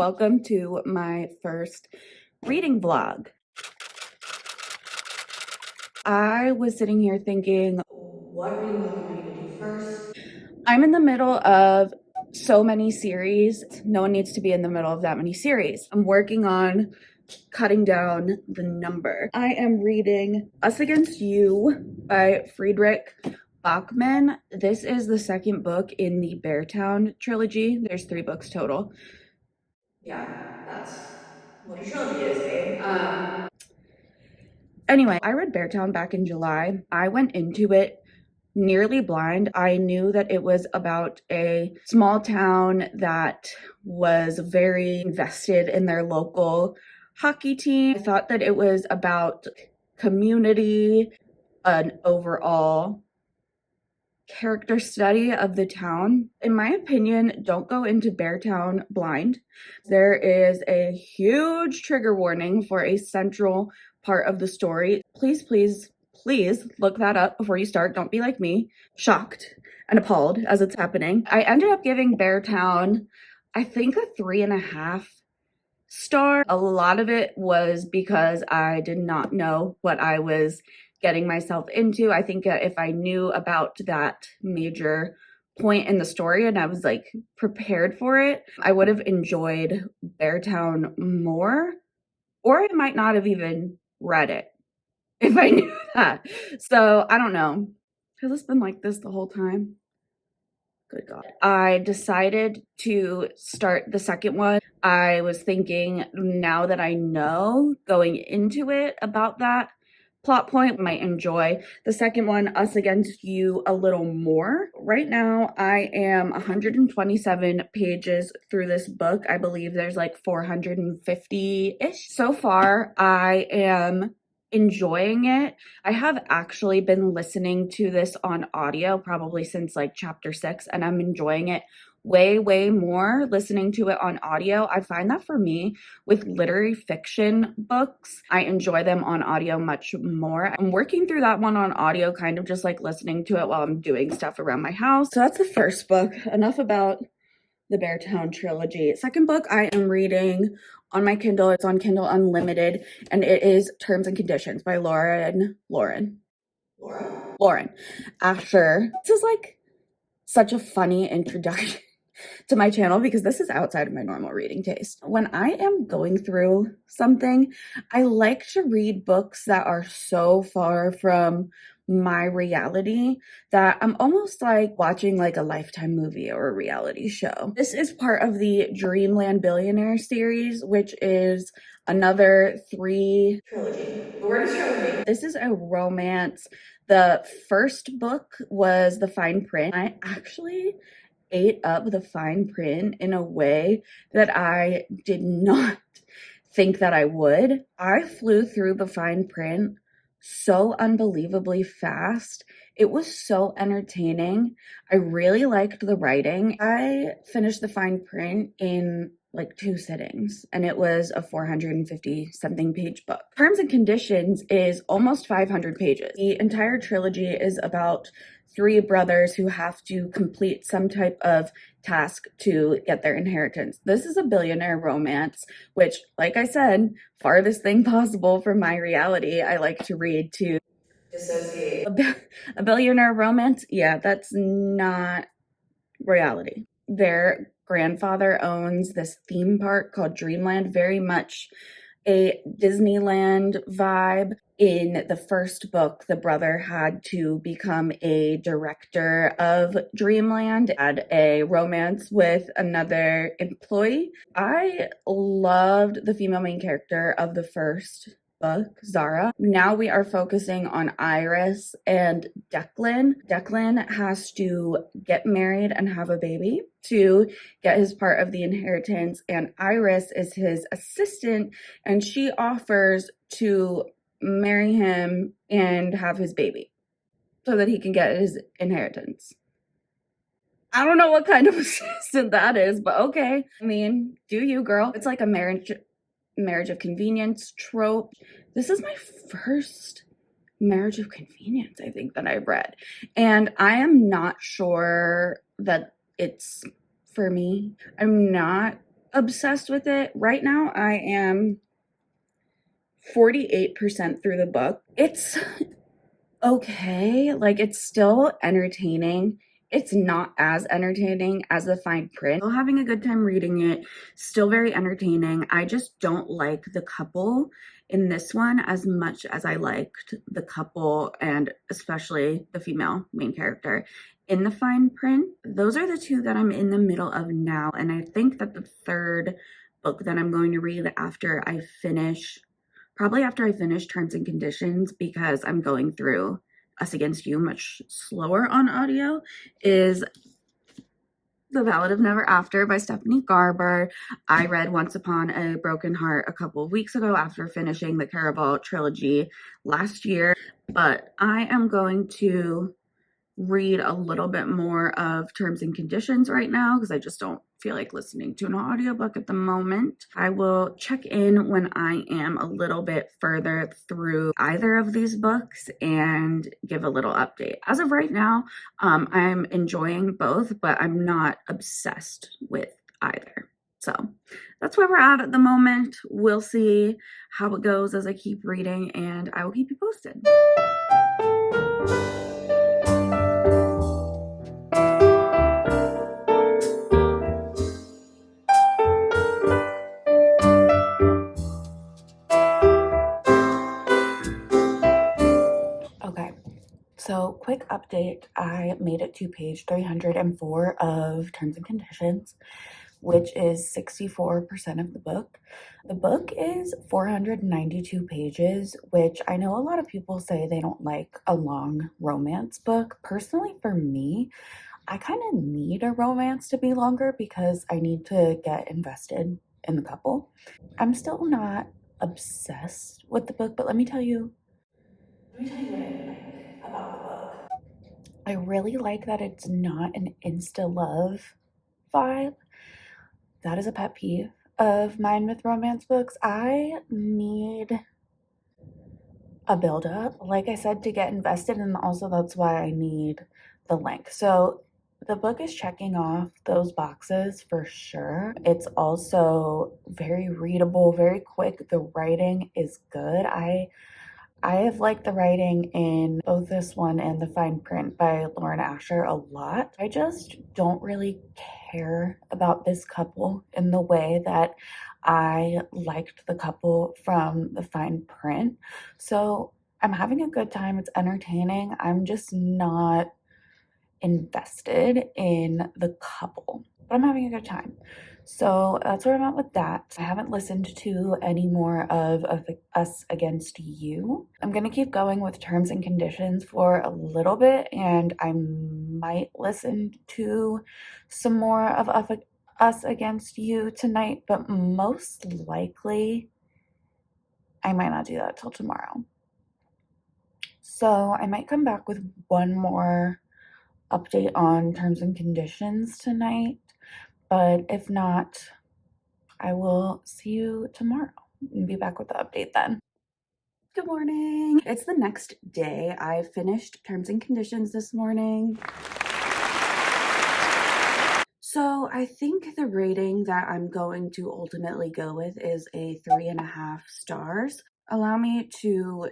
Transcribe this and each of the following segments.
welcome to my first reading vlog. I was sitting here thinking, what reading vlog am I going to do first? I'm in the middle of so many series. No one needs to be in the middle of that many series. I'm working on cutting down the number. I am reading Us Against You by Fredrik. Backman. This is the second book in the Beartown trilogy. There's 3 books total. Yeah, that's what a trilogy is, babe. Anyway, I read Beartown back in July. I went into it nearly blind. I knew that it was about a small town that was very invested in their local hockey team. I thought that it was about community, an overall character study of the town. In my opinion, don't go into Beartown blind. There is a huge trigger warning for a central part of the story. Please, please, please look that up before you start. Don't be like me, shocked and appalled as it's happening. I ended up giving Beartown, I think, a 3.5 star. A lot of it was because I did not know what I was getting myself into. I think if I knew about that major point in the story and I was like prepared for it, I would have enjoyed Beartown more, or I might not have even read it if I knew that. So I don't know. Has this been like this the whole time? Good God. I decided to start the second one. I was thinking, now that I know going into it about that plot point, I might enjoy the second one, Us Against You, a little more. Right now, I am 127 pages through this book. I believe there's like 450-ish. So far, I am enjoying it. I have actually been listening to this on audio probably since like chapter 6, and I'm enjoying it way more listening to it on audio. I find that for me with literary fiction books, I enjoy them on audio much more. I'm working through that one on audio, kind of just like listening to it while I'm doing stuff around my house. So that's the first book. Enough about the Beartown trilogy. Second book I am reading on my Kindle. It's on Kindle Unlimited, and it is Terms and Conditions by Lauren Asher. This is like such a funny introduction to my channel because this is outside of my normal reading taste. When I am going through something, I like to read books that are so far from my reality that I'm almost like watching like a Lifetime movie or a reality show. This is part of the Dreamland Billionaire series, which is another 3 trilogy. The word is trilogy. This is a romance. The first book was The Fine Print. I actually ate up the fine print in a way that I did not think that I would. I flew through the fine print so unbelievably fast. It was so entertaining. I really liked the writing. I finished the fine print in like 2 sittings, and it was a 450 something page book. Terms and Conditions is almost 500 pages. The entire trilogy is about 3 brothers who have to complete some type of task to get their inheritance. This is a billionaire romance, which, like I said, farthest thing possible from my reality. I like to read to dissociate. A billionaire romance? Yeah, that's not reality. Their grandfather owns this theme park called Dreamland, very much a Disneyland vibe. In the first book, the brother had to become a director of Dreamland, had a romance with another employee. I loved the female main character of the first book, Zara. Now we are focusing on Iris and Declan. Declan has to get married and have a baby to get his part of the inheritance, and Iris is his assistant, and she offers to marry him and have his baby so that he can get his inheritance. I don't know what kind of assistant that is, but okay. I mean, do you, girl? It's like a marriage of convenience trope. This is my first marriage of convenience, I think, that I've read, and I am not sure that it's for me. I'm not obsessed with it. Right now, I am 48% through the book. It's okay. Like, it's still entertaining. It's not as entertaining as the fine print. Still having a good time reading it. Still very entertaining. I just don't like the couple in this one as much as I liked the couple and especially the female main character in the fine print. Those are the two that I'm in the middle of now. And I think that the third book that I'm going to read probably after I finish Terms and Conditions, because I'm going through Us Against You much slower on audio, is The Ballad of Never After by Stephanie Garber. I read Once Upon a Broken Heart a couple of weeks ago after finishing the Caraval trilogy last year, but I am going to read a little bit more of Terms and Conditions right now because I just don't feel like listening to an audiobook at the moment. I will check in when I am a little bit further through either of these books and give a little update. As of right now, I'm enjoying both, but I'm not obsessed with either. So that's where we're at the moment. We'll see how it goes as I keep reading, and I will keep you posted. Okay, so quick update. I made it to page 304 of Terms and Conditions, which is 64% of the book. The book is 492 pages, which I know a lot of people say they don't like a long romance book. Personally, for me, I kind of need a romance to be longer because I need to get invested in the couple. I'm still not obsessed with the book, but let me tell you what I like about the book. I really like that it's not an insta love vibe. That is a pet peeve of mine with romance books. I need a build up, like I said, to get invested, and also that's why I need the length. So the book is checking off those boxes for sure. It's also very readable, very quick. The writing is good. I have liked the writing in both this one and The Fine Print by Lauren Asher a lot. I just don't really care about this couple in the way that I liked the couple from The Fine Print. So I'm having a good time. It's entertaining. I'm just not invested in the couple, but I'm having a good time. So that's where I'm at with that. I haven't listened to any more of Us Against You. I'm gonna keep going with Terms and Conditions for a little bit, and I might listen to some more of Us Against You tonight, but most likely I might not do that till tomorrow. So I might come back with one more update on Terms and Conditions tonight, but if not, I will see you tomorrow and be back with the update then. Good morning. It's the next day. I finished Terms and Conditions this morning. So I think the rating that I'm going to ultimately go with is a 3.5 stars. Allow me to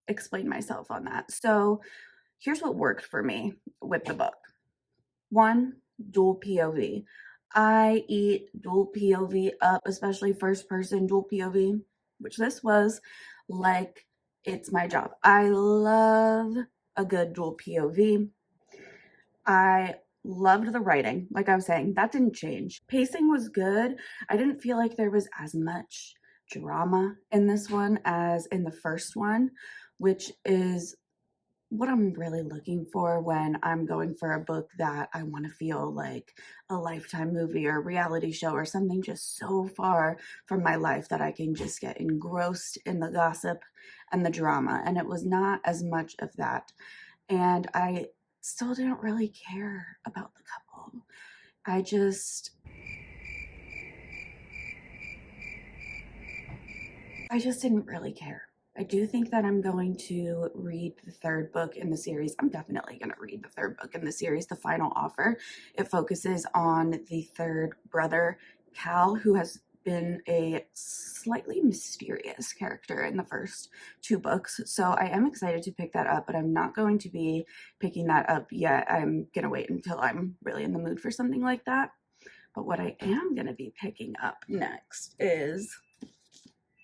explain myself on that. So here's what worked for me with the book. One, dual POV. I eat dual POV up, especially first person dual POV, which this was, like it's my job. I love a good dual POV. I loved the writing, like I was saying, that didn't change. Pacing was good. I didn't feel like there was as much drama in this one as in the first one, which is what I'm really looking for when I'm going for a book that I want to feel like a Lifetime movie or a reality show or something just so far from my life that I can just get engrossed in the gossip and the drama. And it was not as much of that. And I still didn't really care about the couple. I just didn't really care. I do think that I'm going to read the third book in the series. I'm definitely going to read the third book in the series, The Final Offer. It focuses on the third brother Cal, who has been a slightly mysterious character in the first two books. So I am excited to pick that up, but I'm not going to be picking that up yet. I'm going to wait until I'm really in the mood for something like that. But what I am going to be picking up next is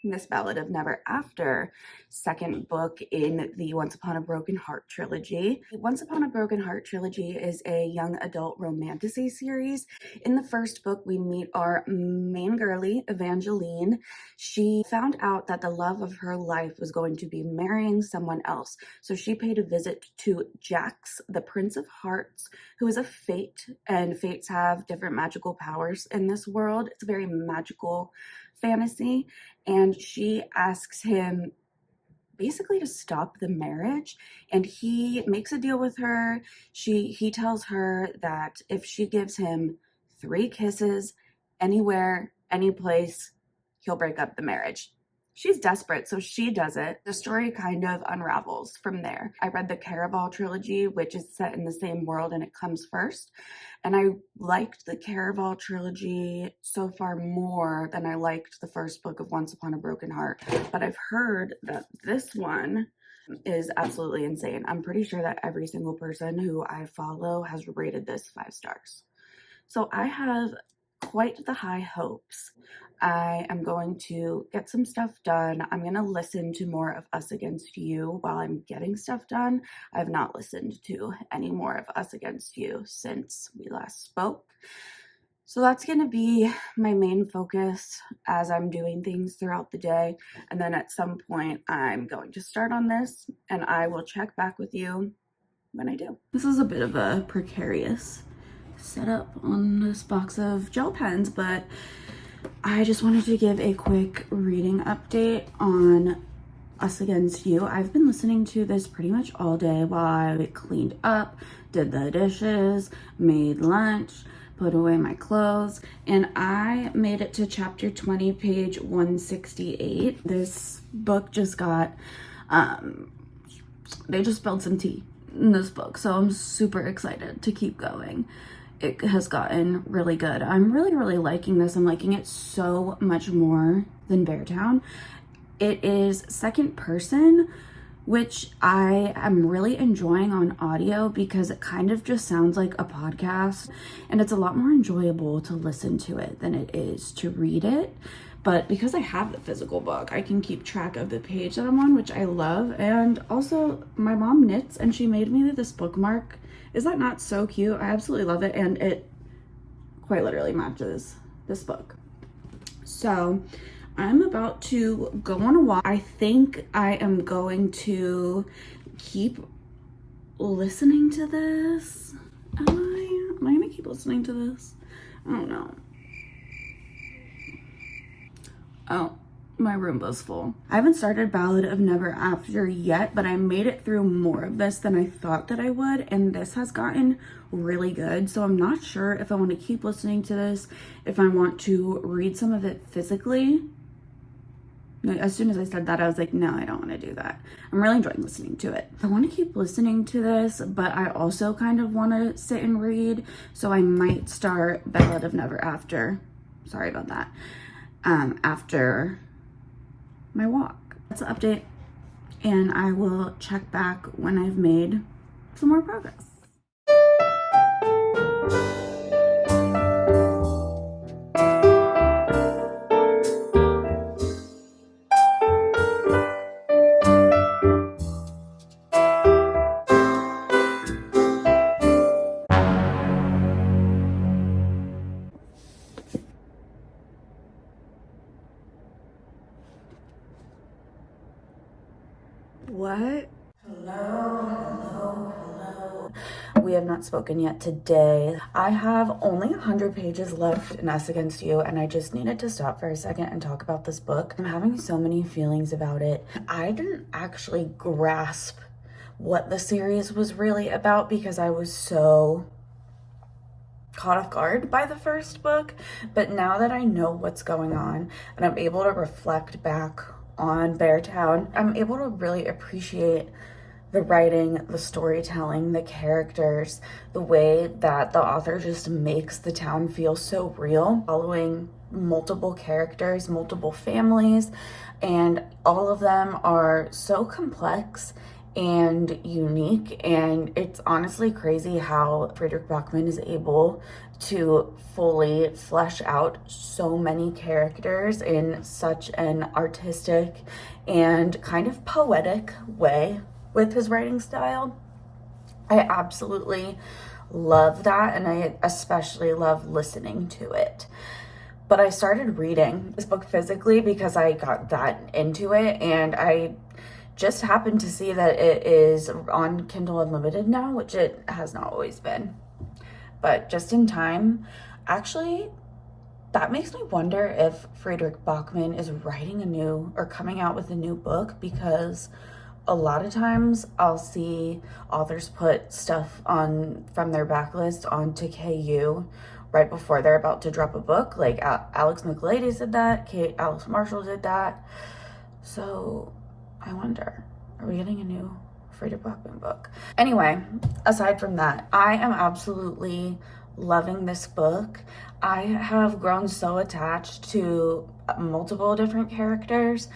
This Ballad of Never After, second book in the Once Upon a Broken Heart trilogy. The Once Upon a Broken Heart trilogy is a young adult romantasy series. In the first book, we meet our main girlie, Evangeline. She found out that the love of her life was going to be marrying someone else. So she paid a visit to Jax, the Prince of Hearts, who is a fate, and fates have different magical powers in this world. It's a very magical fantasy, and she asks him basically to stop the marriage, and he makes a deal with her. He tells her that if she gives him 3 kisses anywhere, any place, he'll break up the marriage. She's desperate, so she does it. The story kind of unravels from there. I read the Caraval trilogy, which is set in the same world, and it comes first. And I liked the Caraval trilogy so far more than I liked the first book of Once Upon a Broken Heart. But I've heard that this one is absolutely insane. I'm pretty sure that every single person who I follow has rated this 5 stars. So I have quite the high hopes. I am going to get some stuff done. I'm going to listen to more of Us Against You while I'm getting stuff done. I have not listened to any more of Us Against You since we last spoke. So that's going to be my main focus as I'm doing things throughout the day. And then at some point, I'm going to start on this, and I will check back with you when I do. This is a bit of a precarious setup on this box of gel pens, but I just wanted to give a quick reading update on Us Against You. I've been listening to this pretty much all day while I cleaned up, did the dishes, made lunch, put away my clothes, and I made it to chapter 20, page 168. This book just got, they just spilled some tea in this book, so I'm super excited to keep going. It has gotten really good. I'm really liking this. I'm liking it so much more than Beartown. It is second person, which I am really enjoying on audio because it kind of just sounds like a podcast, and it's a lot more enjoyable to listen to it than it is to read it. But because I have the physical book, I can keep track of the page that I'm on, which I love. And also, my mom knits, and she made me this bookmark. Is that not so cute? I absolutely love it, and it quite literally matches this book. So I'm about to go on a walk. I think I am going to keep listening to this. Am I gonna keep listening to this? I don't know. Oh, my Roomba's full. I haven't started Ballad of Never After yet, but I made it through more of this than I thought that I would, and this has gotten really good. So I'm not sure if I want to keep listening to this, if I want to read some of it physically. As soon as I said that, I was like, no, I don't want to do that. I'm really enjoying listening to it. I want to keep listening to this, but I also kind of want to sit and read, so I might start Ballad of Never After. Sorry about that. After my walk. That's an update, and I will check back when I've made some more progress. What? Hello. We have not spoken yet today. I have only 100 pages left in Us Against You, and I just needed to stop for a second and talk about this book. I'm having so many feelings about it. I didn't actually grasp what the series was really about because I was so caught off guard by the first book. But now that I know what's going on and I'm able to reflect back on Beartown, I'm able to really appreciate The writing, the storytelling, the characters, the way that the author just makes the town feel so real, following multiple characters, multiple families, and all of them are so complex and unique. And it's honestly crazy how Fredrik Backman is able to fully flesh out so many characters in such an artistic and kind of poetic way with his writing style. I absolutely love that, and I especially love listening to it. But I started reading this book physically because I got that into it, and I just happened to see that it is on Kindle Unlimited now, which it has not always been. But just in time, actually, that makes me wonder if Fredrik Backman is writing a new or coming out with a new book, because a lot of times I'll see authors put stuff on from their backlist onto KU right before they're about to drop a book. Like Alex Michaelides did that, Alice Marshall did that. So I wonder, are we getting a new Fredrik Backman book? Anyway, aside from that, I am absolutely loving this book. I have grown so attached to multiple different characters.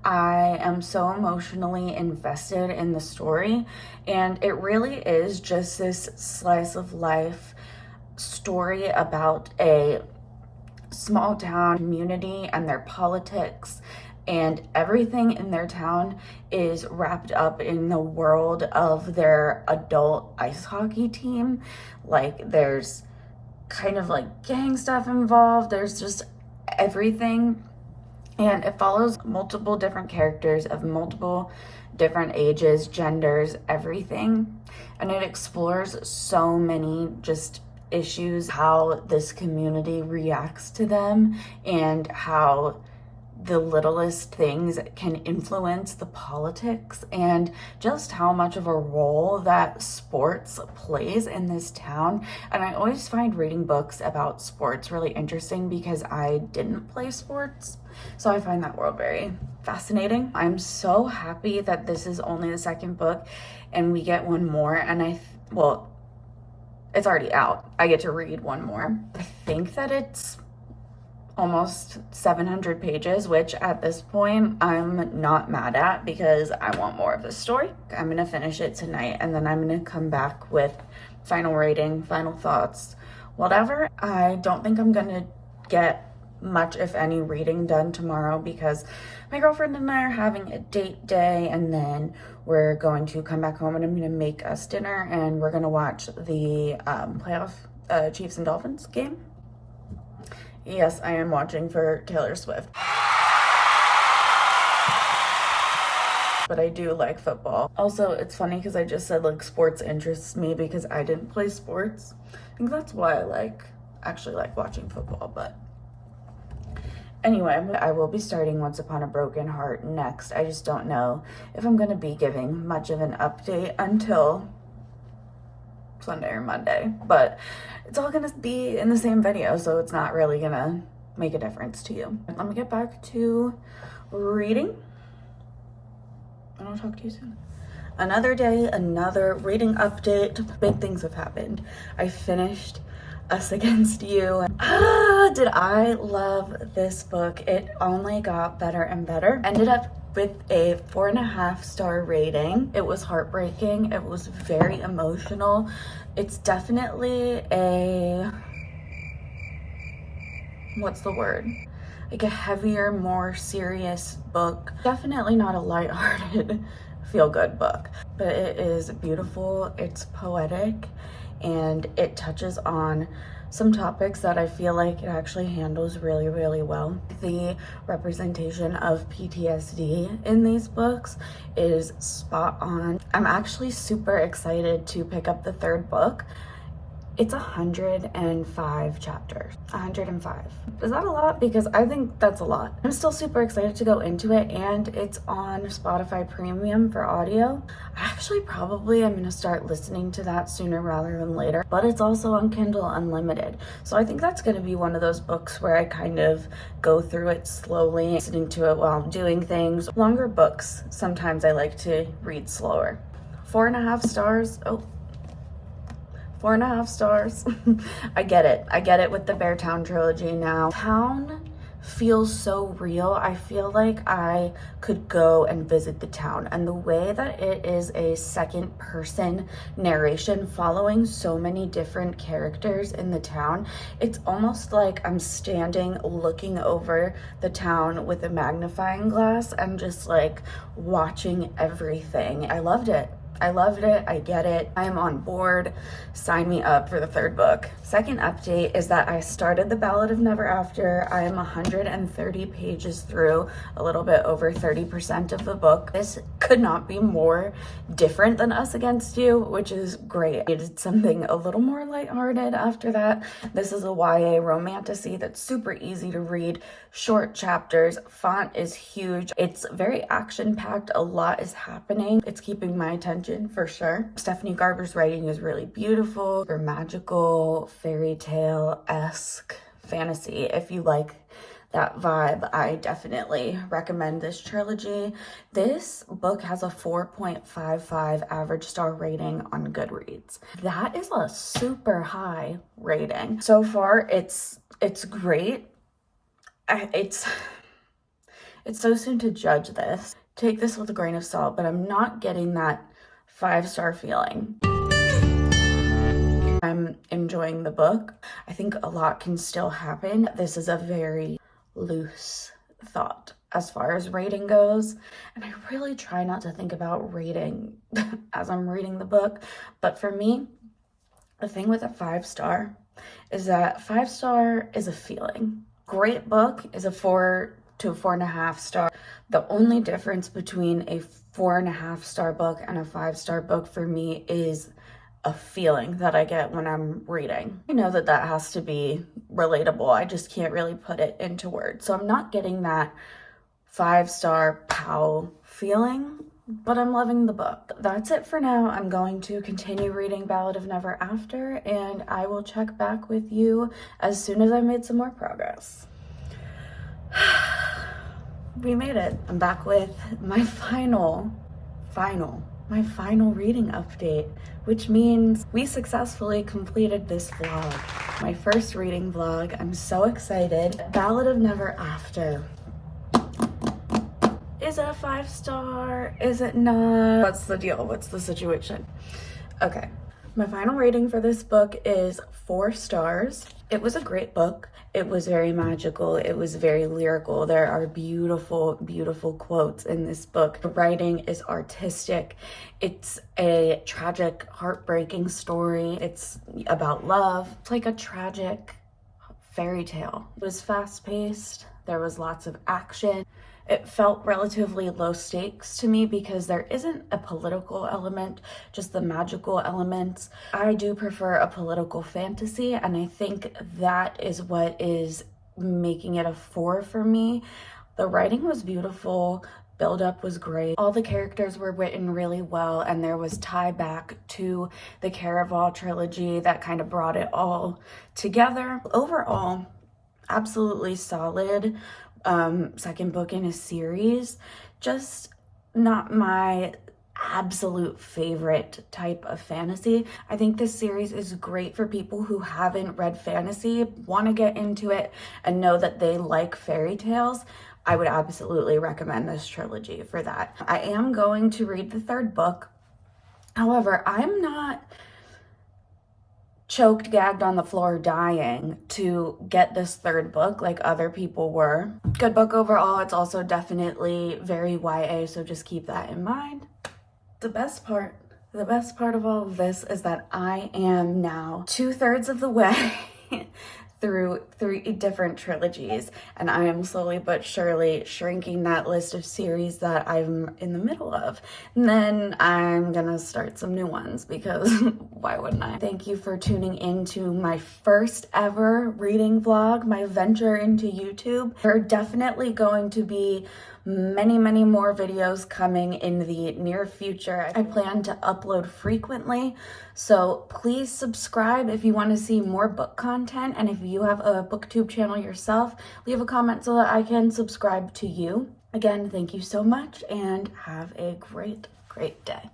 I am so emotionally invested in the story, and it really is just this slice of life story about a small town community and their politics, and everything in their town is wrapped up in the world of their adult ice hockey team. Like, there's kind of like gang stuff involved, there's just everything. And it follows multiple different characters of multiple different ages, genders, everything. And it explores so many just issues, how this community reacts to them, and how the littlest things can influence the politics, and just how much of a role that sports plays in this town. And I always find reading books about sports really interesting because I didn't play sports. So I find that world very fascinating. I'm so happy that this is only the second book and we get one more. And well, it's already out. I get to read one more. I think that it's almost 700 pages, which at this point I'm not mad at because I want more of the story. I'm gonna finish it tonight, and then I'm gonna come back with final rating, final thoughts, whatever. I don't think I'm gonna get much, if any, reading done tomorrow because my girlfriend and I are having a date day, and then we're going to come back home and I'm gonna make us dinner, and we're gonna watch the playoff Chiefs and Dolphins game. Yes, I am watching for Taylor Swift. But I do like football. Also, it's funny because I just said like sports interests me because I didn't play sports. I think that's why I actually like watching football. But anyway, I will be starting Once Upon a Broken Heart next. I just don't know if I'm going to be giving much of an update until Sunday or Monday, but it's all gonna be in the same video, so it's not really gonna make a difference to you. Let me get back to reading, and I'll talk to you soon. Another day, another reading update. Big things have happened. I finished Us Against You. Did I love this book? It only got better and better. Ended up with a 4.5-star rating. It was heartbreaking. It was very emotional. It's definitely a, what's the word? Like a heavier, more serious book. Definitely not a lighthearted, feel-good book, but it is beautiful. It's poetic, and it touches on some topics that I feel like it actually handles really, really well. The representation of PTSD in these books is spot on. I'm actually super excited to pick up the third book. It's 105 chapters. 105. Is that a lot? Because I think that's a lot. I'm still super excited to go into it, and it's on Spotify Premium for audio. Actually, probably I'm gonna start listening to that sooner rather than later, but it's also on Kindle Unlimited. So I think that's gonna be one of those books where I kind of go through it slowly, listening to it while I'm doing things. Longer books, sometimes I like to read slower. 4.5 stars. Oh, 4.5 stars. I get it. I get it with the Beartown trilogy now. Town feels so real. I feel like I could go and visit the town, and the way that it is a second person narration following so many different characters in the town, it's almost like I'm standing looking over the town with a magnifying glass and just like watching everything. I loved it. I loved it. I get it. I am on board. Sign me up for the third book. Second update is that I started the Ballad of Never After. I am 130 pages through, a little bit over 30% of the book. This could not be more different than Us Against You, which is great. I needed something a little more lighthearted after that. This is a YA romantasy that's super easy to read, short chapters, font is huge. It's very action-packed. A lot is happening. It's keeping my attention for sure. Stephanie Garber's writing is really beautiful, or magical, fairy tale-esque fantasy. If you like that vibe, I definitely recommend this trilogy. This book has a 4.55 average star rating on Goodreads. That is a super high rating. So far, it's great. It's so soon to judge this. Take this with a grain of salt, but I'm not getting that 5-star feeling. I'm enjoying the book. I think a lot can still happen. This is a very loose thought as far as rating goes, and I really try not to think about rating as I'm reading the book, but for me, the thing with a 5-star is that 5-star is a feeling. Great book is a 4 to 4.5 star. The only difference between a 4.5-star book and a 5-star book for me is a feeling that I get when I'm reading. I know that that has to be relatable. I just can't really put it into words. So I'm not getting that 5-star pow feeling, but I'm loving the book. That's it for now. I'm going to continue reading Ballad of Never After, and I will check back with you as soon as I've made some more progress. We made it. I'm back with my final reading update, which means we successfully completed this vlog. My first reading vlog. I'm so excited. Ballad of Never After. Is it a 5-star? Is it not? What's the deal? What's the situation? Okay. My final rating for this book is 4 stars. It was a great book. It was very magical. It was very lyrical. There are beautiful, beautiful quotes in this book. The writing is artistic. It's a tragic, heartbreaking story. It's about love. It's like a tragic fairy tale. It was fast-paced. There was lots of action. It felt relatively low stakes to me because there isn't a political element, just the magical elements. I do prefer a political fantasy, and I think that is what is making it a 4 for me. The writing was beautiful. Build-up was great. All the characters were written really well, and there was tie back to the Caraval trilogy that kind of brought it all together. Overall, absolutely solid. Second book in a series. Just not my absolute favorite type of fantasy. I think this series is great for people who haven't read fantasy, want to get into it, and know that they like fairy tales. I would absolutely recommend this trilogy for that. I am going to read the third book. However, I'm not choked, gagged on the floor, dying to get this third book like other people were. Good book overall. It's also definitely very YA, so just keep that in mind. The best part of all of this is that I am now 2/3 of the way through 3 different trilogies, and I am slowly but surely shrinking that list of series that I'm in the middle of. And then I'm gonna start some new ones because why wouldn't I? Thank you for tuning into my first ever reading vlog, my venture into YouTube. There are definitely going to be many more videos coming in the near future. I plan to upload frequently, so please subscribe if you want to see more book content, and if you have a booktube channel yourself, leave a comment so that I can subscribe to you. Again, thank you so much, and have a great day.